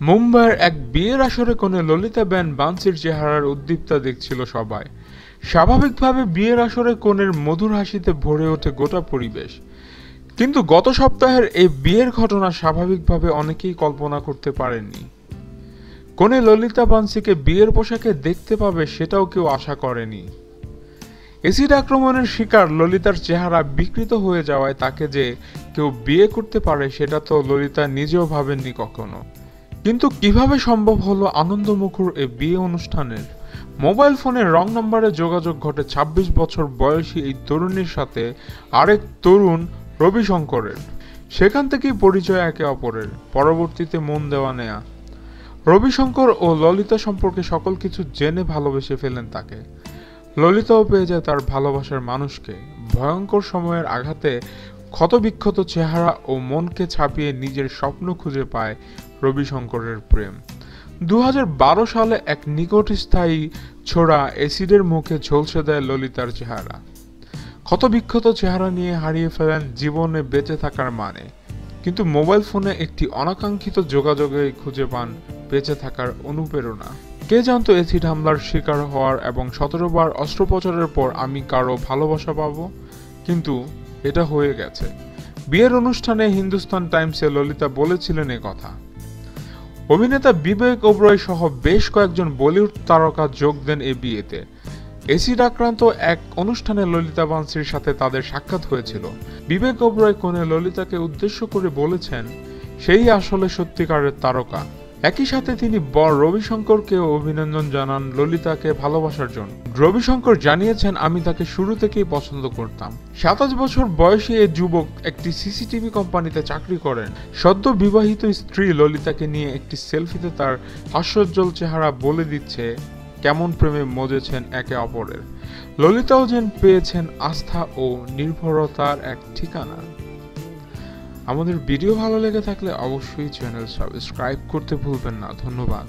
মুম্বাইয়ের এক বিয়ের আসরে কনে ললিতাবেন বানসির চেহারার উদ্দীপ্তা দেখছিল সবাই। স্বাভাবিকভাবে বিয়ের আসরে কনের মধুর হাসিতে ভরে ওঠে গোটা পরিবেশ। কিন্তু গত সপ্তাহের এই বিয়ের ঘটনা স্বাভাবিকভাবে অনেকেই কল্পনা করতে পারেননি। কনে ললিতা বানসিকে বিয়ের পোশাকে দেখতে পাবে সেটাও কেউ আশা করেনি। এসিড আক্রমণের শিকার ললিতার চেহারা বিকৃত হয়ে যাওয়ায় তাকে যে কেউ বিয়ে করতে পারে সেটা তো ললিতা নিজেও ভাবেননি কখনো। কিন্তু কিভাবে সম্ভব হলো আনন্দমুখর এই বিয়ে অনুষ্ঠানের? মোবাইল ফোনে রং নাম্বারে যোগাযোগ ঘটে ২৬ বছর বয়সী এই তরুণীর সাথে আরেক তরুণ রবিশঙ্করের। সেখান থেকেই পরিচয় একে অপরের, পরবর্তীতে মন দেওয়া নেয়া। রবিশঙ্কর ও ললিতা সম্পর্কে সকল কিছু জেনে ভালোবেসে ফেলেন তাকে। ললিতাও পেয়ে যায় তার ভালোবাসার মানুষকে। ভয়ঙ্কর সময়ের আঘাতে ক্ষতবিক্ষত চেহারা ও মনকে ছাপিয়ে নিজের স্বপ্ন খুঁজে পায় রবিশঙ্করের প্রেম। ২০১২ সালে এক নিকটস্থায়ী ছোড়া এসিডের মুখে ঝলসে দেয় ললিতার চেহারা। ক্ষতবিক্ষত চেহারা নিয়ে হারিয়ে ফেলেন জীবনে বেঁচে থাকার মানে। কিন্তু মোবাইল ফোনে একটি অনাকাঙ্ক্ষিত যোগাযোগে খুঁজে পান বেঁচে থাকার অনুপ্রেরণা। কে জানতো এসিড হামলার শিকার হওয়ার এবং ১৭ বার অস্ত্রোপচারের পর আমি কারো ভালোবাসা পাবো? কিন্তু এটা হয়ে গেছে। বিয়ের অনুষ্ঠানে হিন্দুস্তান টাইমসে ললিতা বলেছিলেন এ কথা। অভিনেতা বিবেক ওবরয় সহ বেশ কয়েকজন বলিউড তারকা যোগ দেন এ বিয়েতে। এসিড আক্রান্ত এক অনুষ্ঠানে ললিতা বানসির সাথে তাদের সাক্ষাৎ হয়েছিল। বিবেক ওবরয় কনে ললিতাকে উদ্দেশ্য করে বলেছেন, সেই আসলে সত্যিকারের তারকা। একই সাথে তিনি বর রবিশঙ্করকেও অভিনন্দন জানান ললিতাকে ভালোবাসার জন্য। রবিশঙ্কর জানিয়েছেন, আমি তাকে শুরু থেকেই পছন্দ করতাম। ২৭ বছর বয়সী এই যুবক একটি সিসিটিভি কোম্পানিতে চাকরি করেন। সদ্য বিবাহিত স্ত্রী ললিতাকে নিয়ে একটি সেলফিতে তার হাস্যোজ্জ্বল চেহারা বলে দিচ্ছে কেমন প্রেমে মজেছেন একে অপরের। ললিতাও যেন পেয়েছেন আস্থা ও নির্ভরতার এক ঠিকানা। আমাদের ভিডিও ভালো লেগে থাকলে অবশ্যই চ্যানেল সাবস্ক্রাইব করতে ভুলবেন না। ধন্যবাদ।